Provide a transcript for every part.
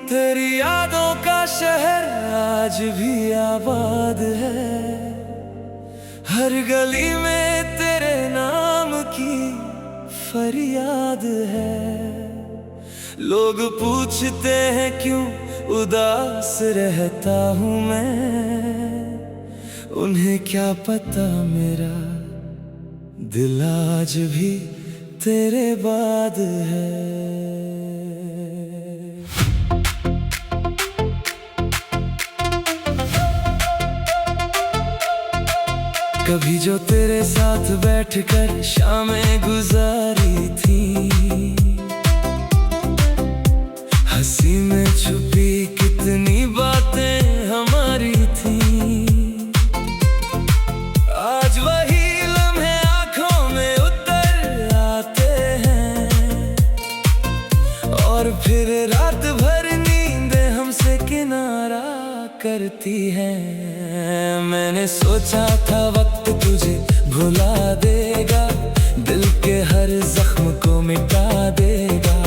तेरी यादों का शहर आज भी आबाद है। हर गली में तेरे नाम की फरियाद है। लोग पूछते हैं क्यों उदास रहता हूँ मैं, उन्हें क्या पता मेरा दिल आज भी तेरे बाद है। कभी जो तेरे साथ बैठकर शामें गुजारी थी, हंसी में छुपी कितनी बातें हमारी थी। आज वही लम्हे आंखों में उतर आते हैं, और फिर रात भर नींदें हमसे किनारा करती हैं। मैंने सोचा था वक्त तुझे भुला देगा, दिल के हर जख्म को मिटा देगा,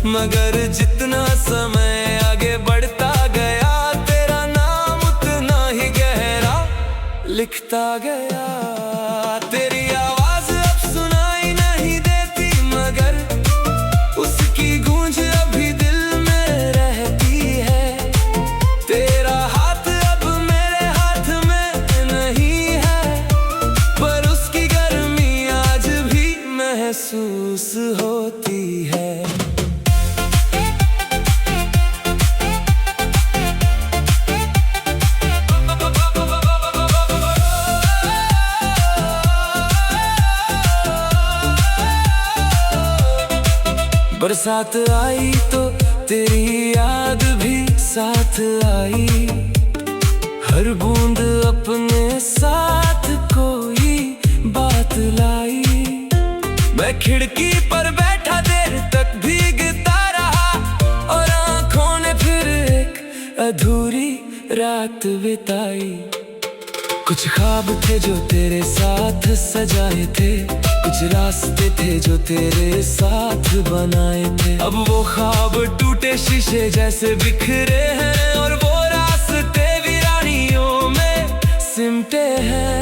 मगर जितना समय आगे बढ़ता गया तेरा नाम उतना ही गहरा लिखता गया। तेरी आवाज अब सुनाई नहीं देती, मगर उसकी गूंज अभी दिल में रहती है। तेरा हाथ अब मेरे हाथ में नहीं है, पर उसकी गर्मी आज भी महसूस होती है। बरसात आई तो तेरी याद भी साथ आई, हर बूंद अपने साथ कोई बात लाई। मैं खिड़की पर बैठा देर तक भीगता रहा, और आँखों ने फिर एक अधूरी रात बिताई। कुछ ख्वाब थे जो तेरे साथ सजाए थे, कुछ रास्ते थे जो तेरे साथ बनाए थे। अब वो ख्वाब टूटे शीशे जैसे बिखरे हैं, और वो रास्ते वीरानियों में सिमटे हैं।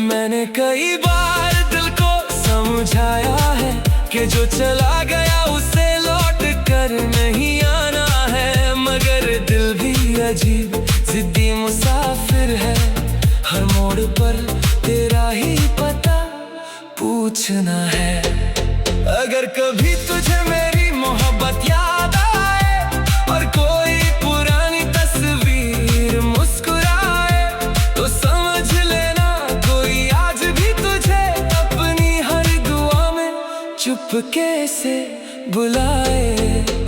मैंने कई बार दिल को समझाया है कि जो चला गया उसे लौट कर नहीं आना है, मगर दिल भी अजीब जिद्दी मुसाफिर है। हर मोड़ पर तेरा ही पता पूछना है। अगर कभी तुझे मेरी मोहब्बत याद आए, और कोई पुरानी तस्वीर मुस्कुराए, तो समझ लेना कोई आज भी तुझे अपनी हर दुआ में चुपके से बुलाए।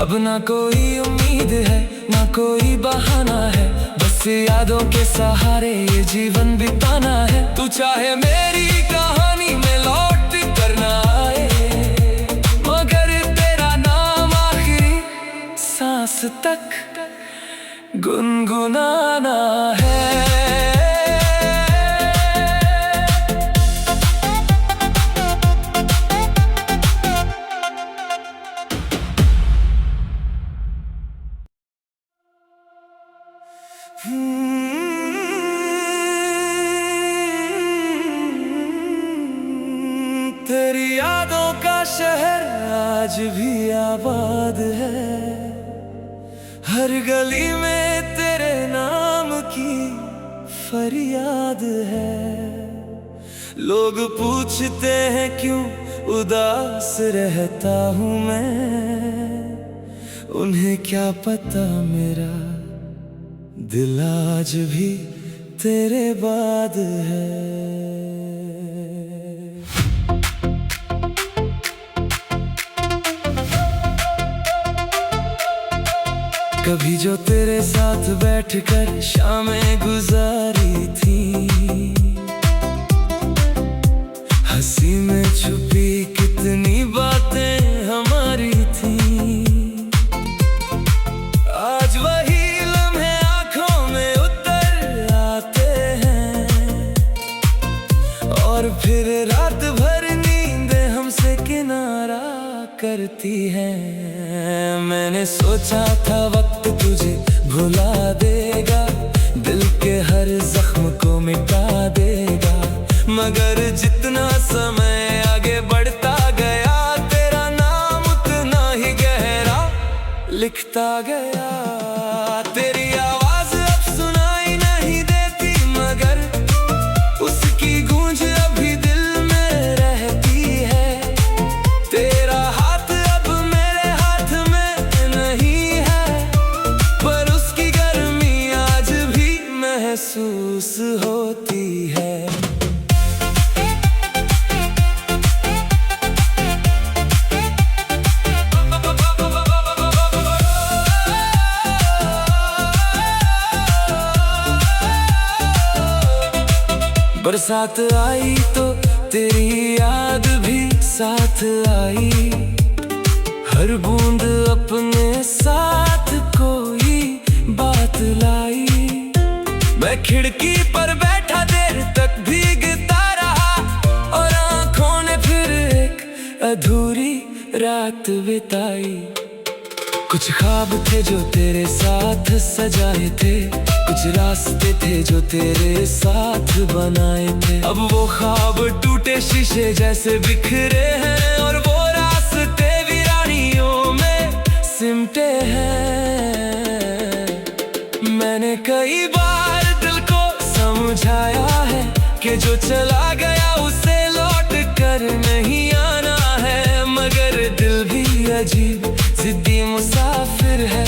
अब ना कोई उम्मीद है ना कोई बहाना है, बस यादों के सहारे ये जीवन बिताना है। तू चाहे मेरी कहानी में लौट कर ना आए, मगर तेरा नाम आखिरी सांस तक गुनगुनाना है। तेरी यादों का शहर आज भी आबाद है। हर गली में तेरे नाम की फरियाद है। लोग पूछते हैं क्यों उदास रहता हूँ मैं, उन्हें क्या पता मेरा दिल आज भी तेरे बाद है। कभी जो तेरे साथ बैठकर शामें गुजारी थी, हंसी में छुपी कितनी बातें हमारी थी। आज वही लम्हे आंखों में उतर आते हैं, और फिर रात भर नींदें हमसे किनारा करती हैं। मैंने सोचा था वक्त तुझे भुला देगा, दिल के हर जख्म को मिटा देगा, मगर जितना समय आगे बढ़ता गया तेरा नाम उतना ही गहरा लिखता गया। तेरी आवाज अब सुनाई नहीं देती, मगर उसकी गूंज अभी दिल में रहती है। तेरा हाथ अब मेरे हाथ में नहीं है, पर उसकी गर्मी आज भी महसूस होती है। बरसात आई तो तेरी याद भी साथ आई, हर बूंद अपने साथ कोई बात लाई। मैं खिड़की पर बैठा देर तक भीगता रहा, और आँखों ने फिर एक अधूरी रात बिताई। कुछ ख्वाब थे जो तेरे साथ सजाए थे, कुछ रास्ते थे जो तेरे साथ बनाए थे। अब वो ख्वाब टूटे शीशे जैसे बिखरे हैं, और वो रास्ते वीरानियों में सिमटे हैं। मैंने कई बार दिल को समझाया है कि जो चला गया उसे लौट कर नहीं आना है, मगर दिल भी अजीब जिद्दी मुसाफिर है।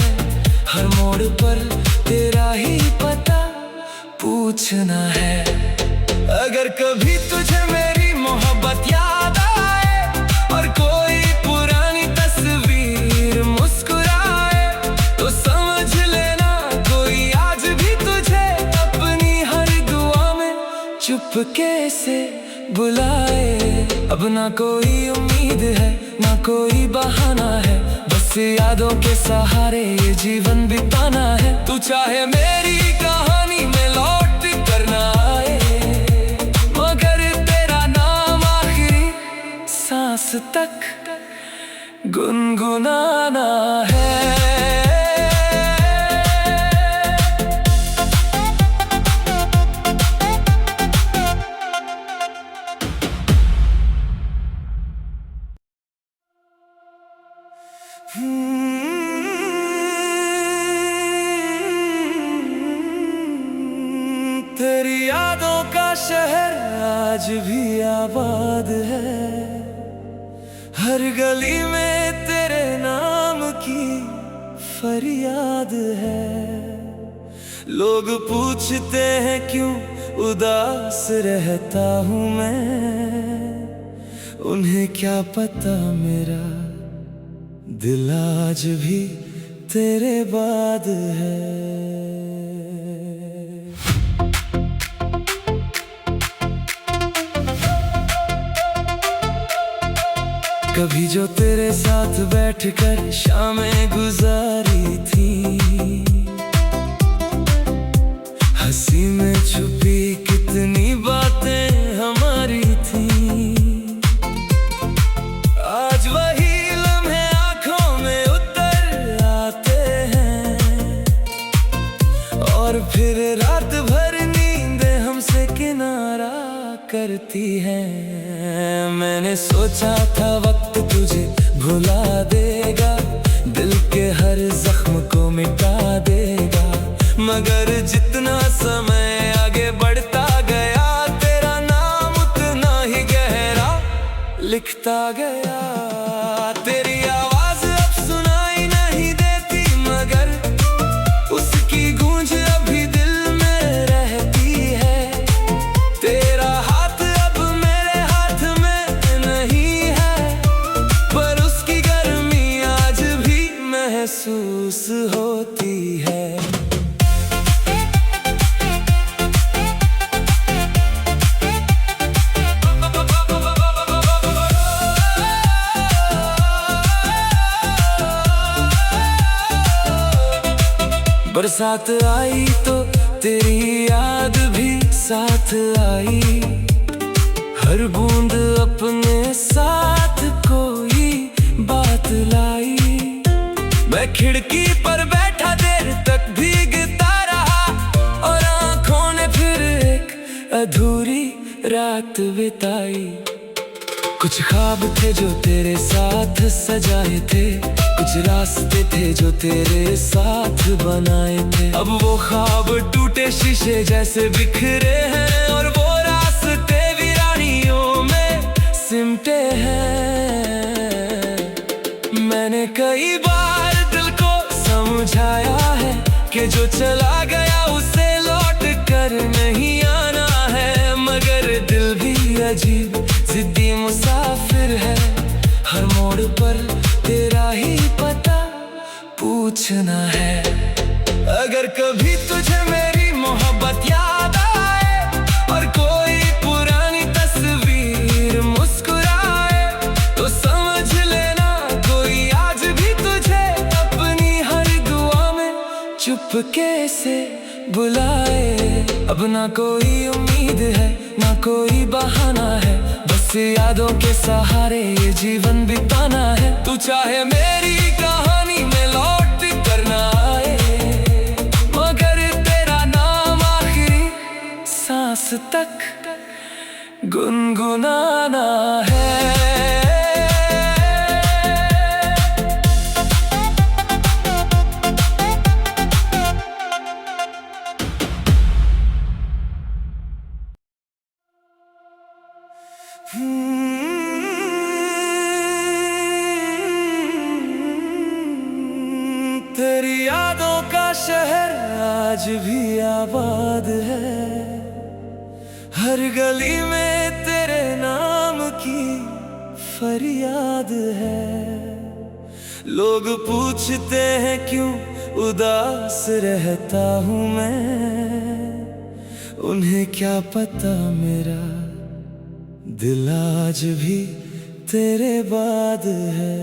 हर मोड़ पर तेरा ही पता पूछना है। अगर कभी तुझे मेरी मोहब्बत याद आए, और कोई पुरानी तस्वीर मुस्कुराए, तो समझ लेना कोई आज भी तुझे अपनी हर दुआ में चुपके से बुलाए। अब ना कोई उम्मीद है ना कोई बहाना है, बस यादों के सहारे ये जीवन बिताना है। तू चाहे मेरी कहानी में लौट कर ना आए, मगर तेरा नाम आखिरी सांस तक गुनगुनाना है। तेरी यादों का शहर आज भी आबाद है, हर गली में तेरे नाम की फरियाद है। लोग पूछते हैं क्यों उदास रहता हूँ मैं, उन्हें क्या पता मेरा दिल आज भी तेरे बाद है। कभी जो तेरे साथ बैठकर शामें गुजारी थी, हंसी में छुपी कितनी बातें हमारी थी। आज वही लम्हे आँखों में उतर आते हैं, और फिर रात भर नींदें हमसे किनारा करती हैं। मैंने सोचा था वक्त तुझे भुला देगा, दिल के हर जख्म को मिटा देगा, मगर जितना समय आगे बढ़ता गया तेरा नाम उतना ही गहरा लिखता गया। तेरी आवाज अब सुनाई नहीं देती, मगर उसकी गूंज अभी दिल में रहती है। तेरा हाथ अब मेरे हाथ में नहीं है, पर उसकी गर्मी आज भी महसूस होती है। बरसात आई तो तेरी याद भी साथ आई, हर बूंद अपने साथ कोई बात लाई। मैं खिड़की पर बैठा देर तक भीगता रहा, और आंखों ने फिर एक अधूरी रात बिताई। कुछ ख्वाब थे जो तेरे साथ सजाए थे, कुछ रास्ते थे जो तेरे साथ बनाए थे। अब वो ख्वाब टूटे शीशे जैसे बिखरे हैं, और वो रास्ते वीरानियों में सिमटे हैं। मैंने कई बार दिल को समझाया है कि जो चला गया उसे लौट कर नहीं आना है, मगर दिल भी अजीब जिद्दी मुसाफिर है। हर मोड़ पर तेरा ही पता पूछना है। अगर कभी तुझे मेरी मोहब्बत याद आए, और कोई पुरानी तस्वीर मुस्कुराए, तो समझ लेना कोई आज भी तुझे अपनी हर दुआ में चुपके से बुलाए। अब ना कोई उम्मीद है ना कोई बहाना है, बस यादों के सहारे ये जीवन बिताना है। तू चाहे मेरी कहानी में लौट कर ना आए, मगर तेरा नाम आखिरी सांस तक गुनगुनाना है। तेरी यादों का शहर आज भी आबाद है, हर गली में तेरे नाम की फरियाद है। लोग पूछते हैं क्यों उदास रहता हूँ मैं, उन्हें क्या पता मेरा दिल आज भी तेरे बाद है।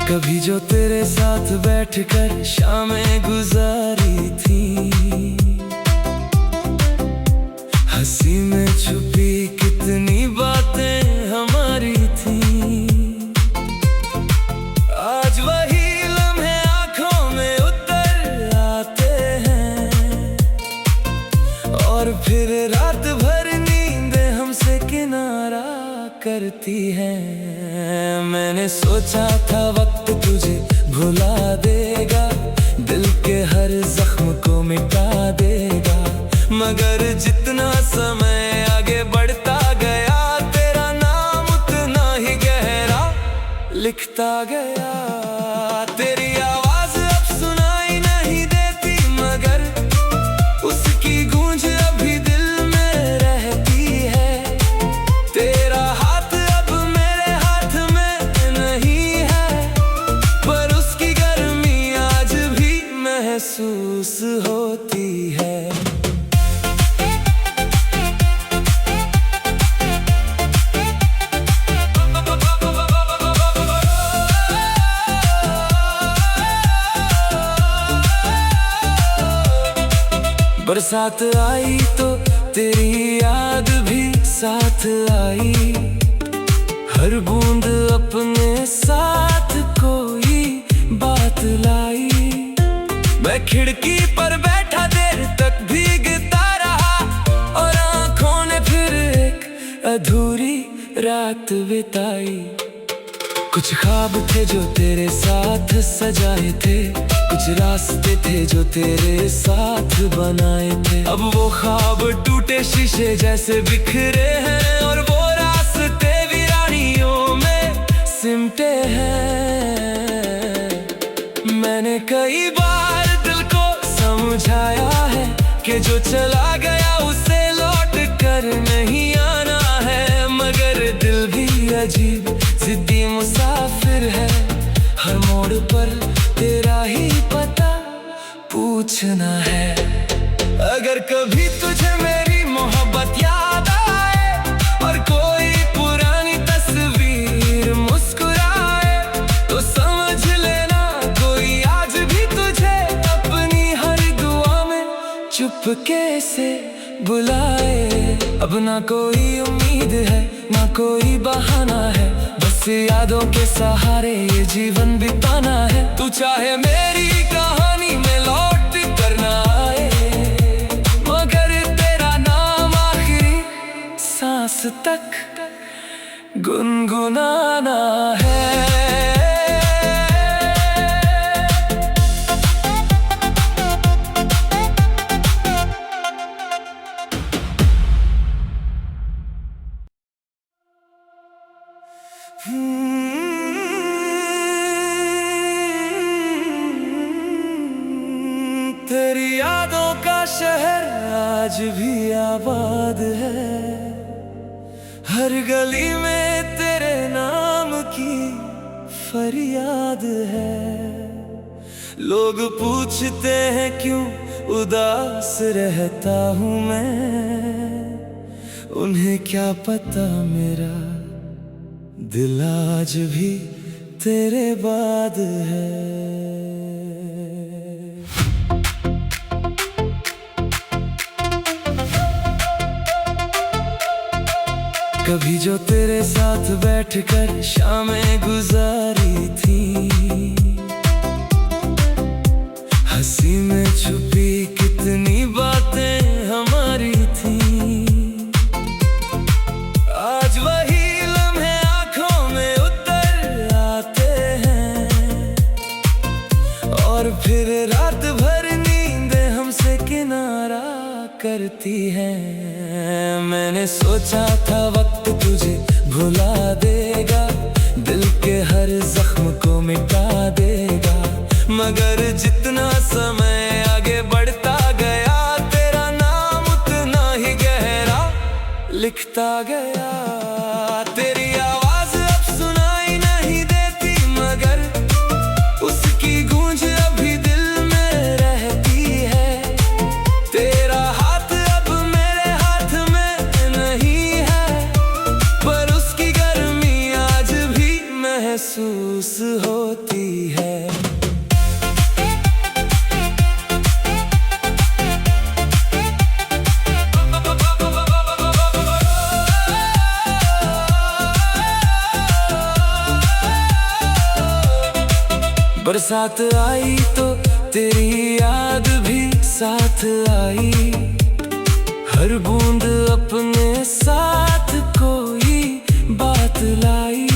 कभी जो तेरे साथ बैठकर शामें गुजारी थी, हंसी में छुपी कितनी बातें हमारी थी। आज वही लम्हे आंखों में उतर आते हैं, और फिर रात भर नींदें हमसे किनारा करती हैं। मैंने सोचा था वक्त तुझे भुला देगा, दिल के हर जख्म को मिटा देगा, मगर जितना समय आगे बढ़ता गया तेरा नाम उतना ही गहरा लिखता गया। तेरी आवाज अब सुनाई नहीं देती, मगर उसकी गूंज अभी दिल में रहती है। तेरा हाथ अब मेरे हाथ में नहीं है, पर उसकी गर्मी आज भी महसूस होती है। बरसात आई तो तेरी याद भी साथ आई, हर बूंद अपने साथ कोई बात लाई। मैं खिड़की पर बैठा देर तक भीगता रहा, और आंखों ने फिर एक अधूरी रात बिताई। कुछ ख्वाब थे जो तेरे साथ सजाए थे, कुछ रास्ते थे जो तेरे साथ बनाए थे। अब वो ख्वाब टूटे शीशे जैसे बिखरे हैं, और वो रास्ते वीरानियों में सिमटे हैं। मैंने कई बार दिल को समझाया है कि जो चला गया उसे लौट कर नहीं आना है, मगर दिल भी अजीब जिद्दी मुसाफिर है। हर मोड़ पर तेरा ही पता पूछना है। अगर कभी तुझे मेरी मोहब्बत याद आए, और कोई पुरानी तस्वीर मुस्कुराए, तो समझ लेना कोई आज चुपके से बुलाए। अब ना कोई उम्मीद है ना कोई बहाना है, बस यादों के सहारे ये जीवन बिताना है। तू चाहे मेरी कहानी में लौट कर ना आए, मगर तेरा नाम आखिरी सांस तक गुनगुनाना है। तेरी यादों का शहर आज भी आबाद है, हर गली में तेरे नाम की फरियाद है। लोग पूछते हैं क्यों उदास रहता हूँ मैं, उन्हें क्या पता मेरा दिल आज भी तेरे बाद है। कभी जो तेरे साथ बैठकर शामें गुजारी थी, हंसी में छुपी कितनी बातें हमारी थी। आज वही लम्हे आंखों में उतर आते हैं, और फिर रात भर नींदें हमसे किनारा करती हैं। मैंने सोचा था वक्त तुझे भुला देगा, दिल के हर जख्म को मिटा देगा, मगर जितना समय आगे बढ़ता गया तेरा नाम उतना ही गहरा लिखता गया। तेरी आवाज अब सुनाई नहीं देती, मगर उसकी गूंज अभी दिल में रहती है। तेरा हाथ अब मेरे हाथ में नहीं है, पर उसकी गर्मी आज भी महसूस होती है। बरसात आई तो तेरी याद भी साथ आई, हर बूंद अपने साथ कोई बात लाई।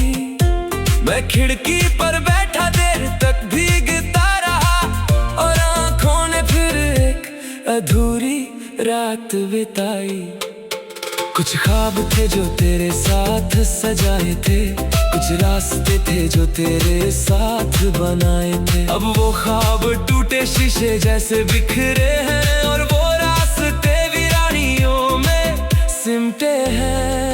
मैं खिड़की पर बैठा देर तक भीगता रहा, और आंखों ने फिर एक अधूरी रात बिताई। कुछ ख्वाब थे जो तेरे साथ सजाए थे, कुछ रास्ते थे जो तेरे साथ बनाए थे। अब वो ख्वाब टूटे शीशे जैसे बिखरे हैं, और वो रास्ते वीरानियों में सिमटे हैं।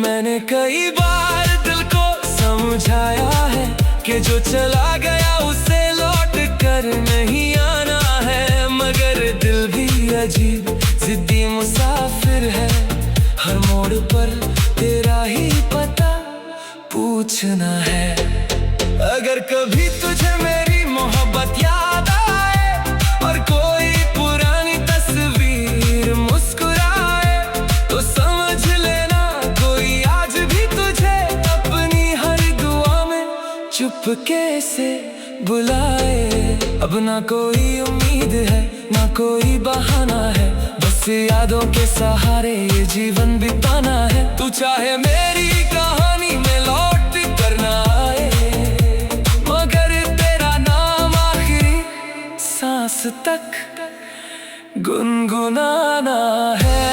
मैंने कई बार दिल को समझाया है कि जो चला गया उसे लौट कर नहीं आना है, मगर दिल भी अजीब जिद्दी मुसाफिर है। हर मोड़ पर तेरा ही पता पूछना है। अगर कभी तुझे मेरी मोहब्बत याद आए, और कोई पुरानी तस्वीर मुस्कुराए, तो समझ लेना कोई आज भी तुझे अपनी हर दुआ में चुपके से बुलाए। अब ना कोई उम्मीद है ना कोई बहाना है, बस यादों के सहारे ये जीवन बिताना है। तू चाहे मेरी कहानी में लौट कर ना आए, मगर तेरा नाम आखिरी सांस तक गुनगुनाना है।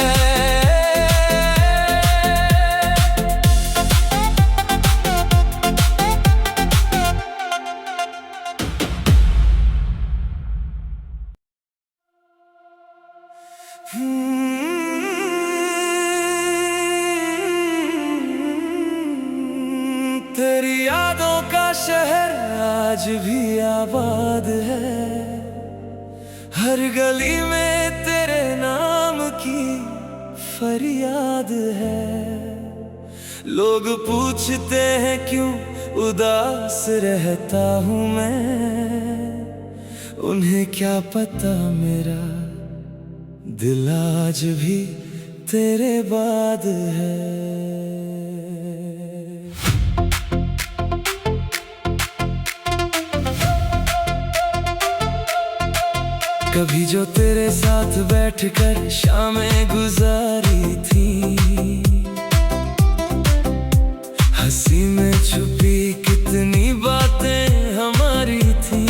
तेरी यादों का शहर आज भी आबाद है, हर गली में तेरे नाम की फरियाद है। लोग पूछते हैं क्यों उदास रहता हूँ मैं, उन्हें क्या पता मेरा दिल आज भी तेरे बाद है। कभी जो तेरे साथ बैठकर शामें गुजारी थी, हंसी में छुपी कितनी बातें हमारी थी।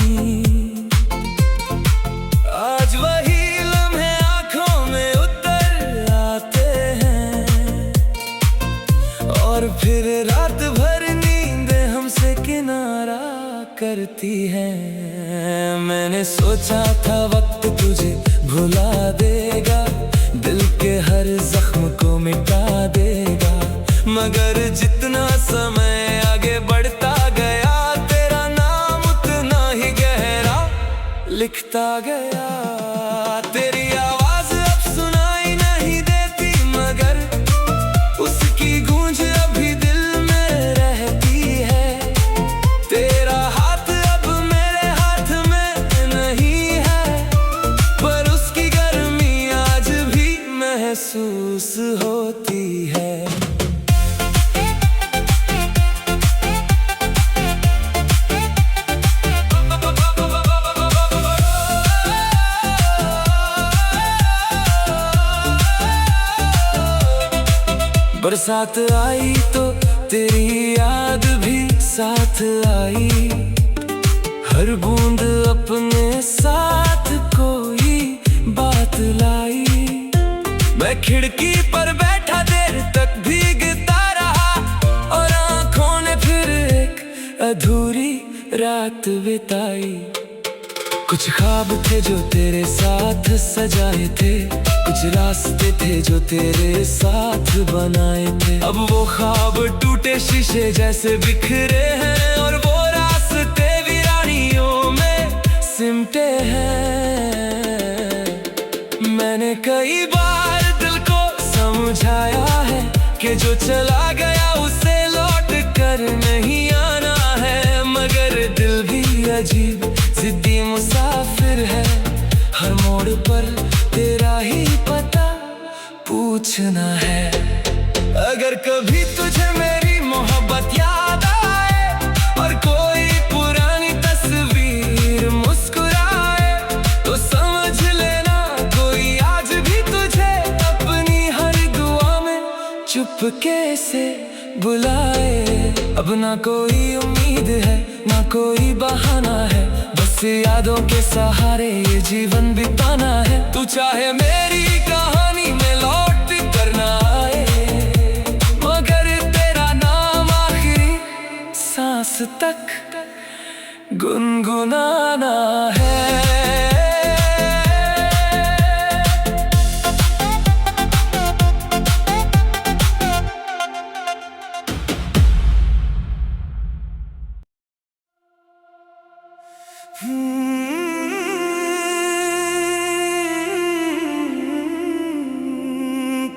आज वही लम्हे आंखों में उतर आते हैं और फिर रात भर नींदें हमसे किनारा करती हैं। मैंने सोचा था वक्त तुझे भुला देगा, दिल के हर जख्म को मिटा देगा, मगर जितना समय आगे बढ़ता गया तेरा नाम उतना ही गहरा लिखता गया। तेरी आवाज अब सुनाई नहीं देती मगर उसकी गूंज अभी दिल में रहती है। तेरा हाथ अब मेरे हाथ में नहीं है, पर उसकी गर्मी आज भी महसूस होती है। बरसात आई तो तेरी याद भी साथ आई, हर बूंद अपने साथ कोई बात लाई। मैं खिड़की पर बैठा देर तक भीगता रहा और आंखों ने फिर एक अधूरी रात बिताई। कुछ ख्वाब थे जो तेरे साथ सजाए थे, कुछ रास्ते थे जो तेरे साथ बनाए थे। अब वो ख्वाब टूटे शीशे जैसे बिखरे हैं और वो रास्ते वीरानियों में सिमटे हैं। मैंने कई बार दिल को समझाया है कि जो चला गया उसे लौट कर नहीं आना है, मगर दिल भी अजीब जिद्दी मुसाफिर है। हर मोड़ पर तेरा ही पता पूछना है। अगर कभी तुझे मेरी मोहब्बत याद आए और कोई पुरानी तस्वीर मुस्कुराए, तो समझ लेना कोई आज भी तुझे अपनी हर दुआ में चुपके से बुलाए। अब ना कोई उम्मीद है ना कोई बहाना है, बस यादों के सहारे ये जीवन बिताना है। तू चाहे मेरी कहानी में लौट कर ना आए, मगर तेरा नाम आखिरी सांस तक गुनगुनाना है।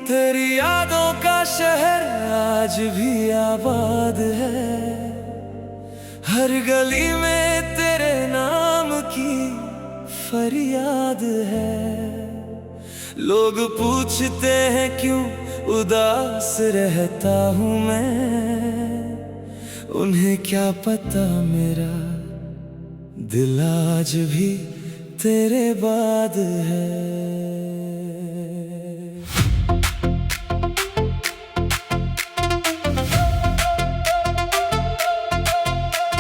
तेरी यादों का शहर आज भी आबाद है, हर गली में तेरे नाम की फरियाद है। लोग पूछते हैं क्यों उदास रहता हूँ मैं, उन्हें क्या पता मेरा दिल आज भी तेरे बाद है।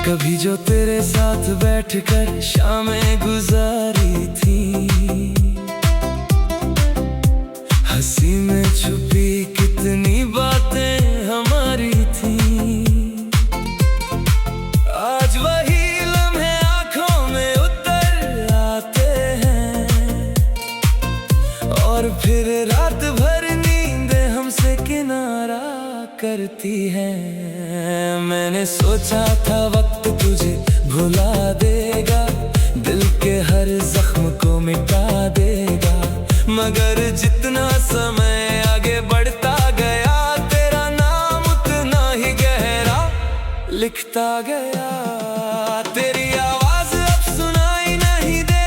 कभी जो तेरे साथ बैठकर शामें गुजारी थी, हंसी में छुपी कितनी बातें हमारी थी। आज वही लम्हे आंखों में उतर आते हैं और फिर रात भर नींदें हमसे किनारा करती हैं। मैंने सोचा था वक्त तुझे भुला देगा, दिल के हर जख्म को मिटा देगा, मगर जितना समय आगे बढ़ता गया तेरा नाम उतना ही गहरा लिखता गया। तेरी आवाज अब सुनाई नहीं दे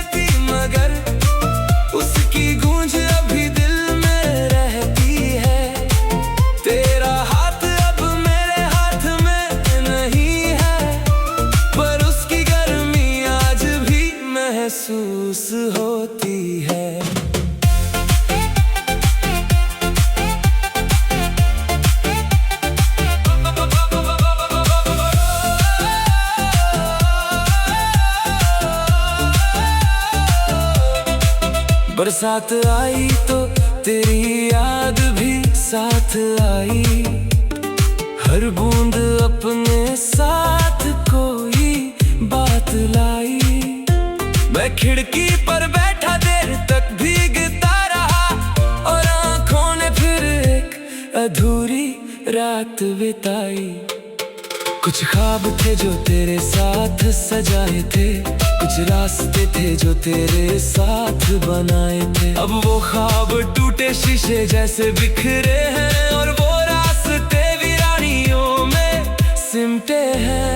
बरसात आई तो तेरी याद भी साथ आई, हर बूंद अपने साथ कोई बात लाई। मैं खिड़की पर बैठा देर तक भीगता रहा, और आंखों ने फिर एक अधूरी रात बिताई। कुछ ख्वाब थे जो तेरे साथ सजाए थे, कुछ रास्ते थे जो तेरे साथ बनाए थे। अब वो ख्वाब टूटे शीशे जैसे बिखरे हैं, और वो रास्ते वीरानियों में सिमटे हैं।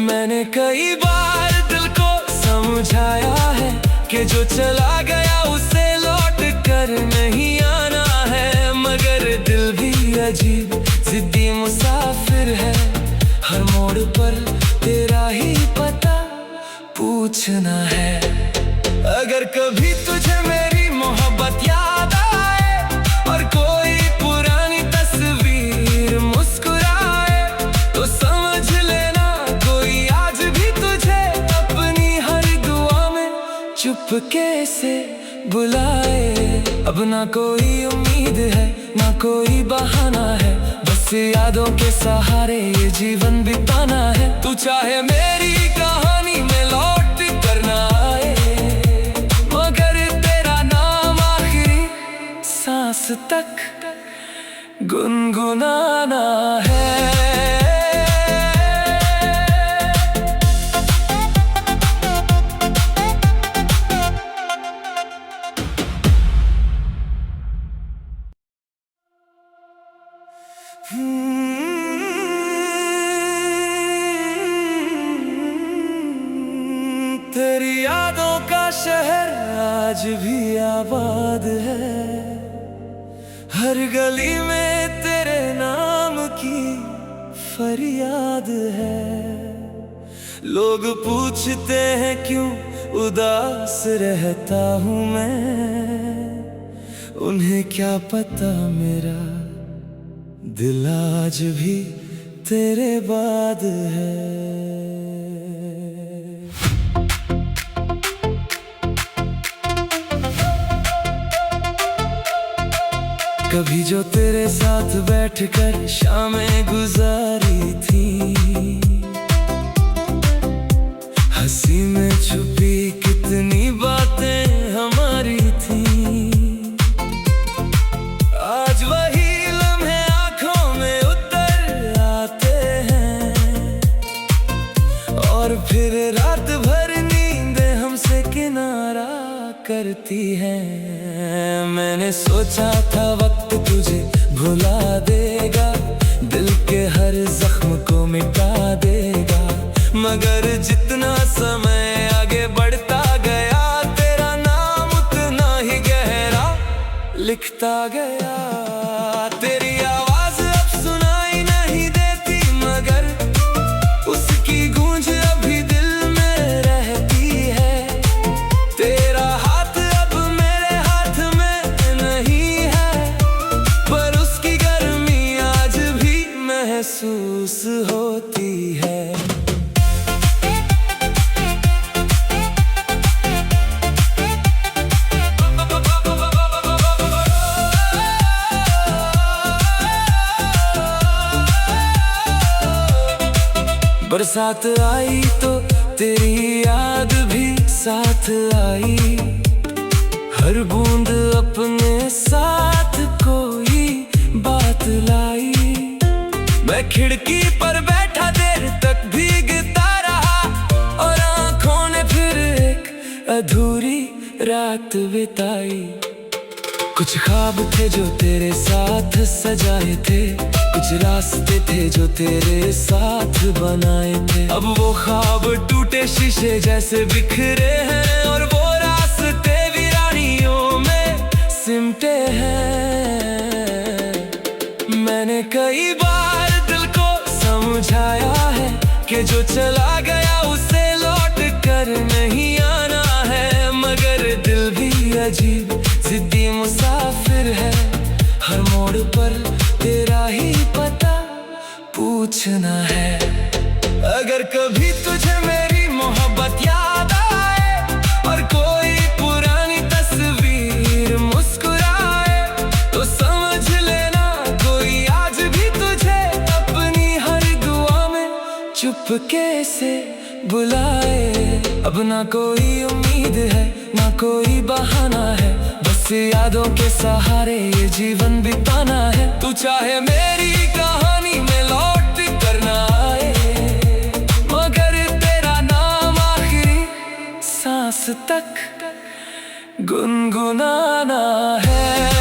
मैंने कई बार दिल को समझाया है कि जो चला गया उसे लौट कर नहीं आना है, मगर दिल भी अजीब जिद्दी मुसाफिर है। हर मोड़ पर तेरा ही पता पूछना है। अगर कभी तुझे मेरी मोहब्बत याद आए, और कोई पुरानी तस्वीर मुस्कुराए, तो समझ लेना कोई आज भी तुझे अपनी हर दुआ में चुपके से बुलाए। अब ना कोई उम्मीद है ना कोई बहाना है, बस यादों के सहारे ये जीवन बिताना है। तू चाहे मेरी कहानी में लौट कर ना आए, मगर तेरा नाम आखिरी सांस तक गुनगुनाना है। तेरी यादों का शहर आज भी आबाद है, हर गली में तेरे नाम की फरियाद है। लोग पूछते हैं क्यों उदास रहता हूँ मैं, उन्हें क्या पता मेरा दिल आज भी तेरे बाद है। कभी जो तेरे साथ बैठकर शामें गुजारी थी, हंसी में छुपी कितनी बातें हमारी थी। आज वही लम्हे आंखों में उतर आते हैं, और फिर रात भर नींदें हमसे किनारा करती हैं। मैंने सोचा था वक्त तुझे भुला देगा, दिल के हर जख्म को मिटा देगा, मगर जितना समय आगे बढ़ता गया तेरा नाम उतना ही गहरा लिखता गया। तेरी आवाज अब सुनाई नहीं देती, मगर उसकी गूंज अभी दिल में रहती है। तेरा हाथ अब मेरे हाथ में नहीं है, पर उसकी गर्मी आज भी महसूस होती है। बरसात आई तो तेरी याद भी साथ आई, हर बूंद अपने साथ कोई बात लाई। मैं खिड़की पर बैठा देर तक भीगता रहा, और आंखों ने फिर एक अधूरी रात बिताई। कुछ ख्वाब थे जो तेरे साथ सजाए थे, कुछ रास्ते थे जो तेरे साथ बनाए थे। अब वो ख्वाब टूटे शीशे जैसे बिखरे हैं, और वो रास्ते वीरानियों में सिमटे हैं। मैंने कई बार दिल को समझाया है कि जो चला गया उसे लौट कर नहीं आना है, मगर दिल भी अजीब जिद्दी मुसाफिर है। हर मोड़ पर तेरा ही पता पूछना है। अगर कभी तुझे मेरी मोहब्बत याद आए, और कोई चुपके से बुलाए। अब ना कोई उम्मीद है ना कोई बहाना है, बस यादों के सहारे ये जीवन बिताना है। तू चाहे मेरी कहानी में लौट कर ना आए, मगर तेरा नाम आखिरी सांस तक गुनगुनाना है।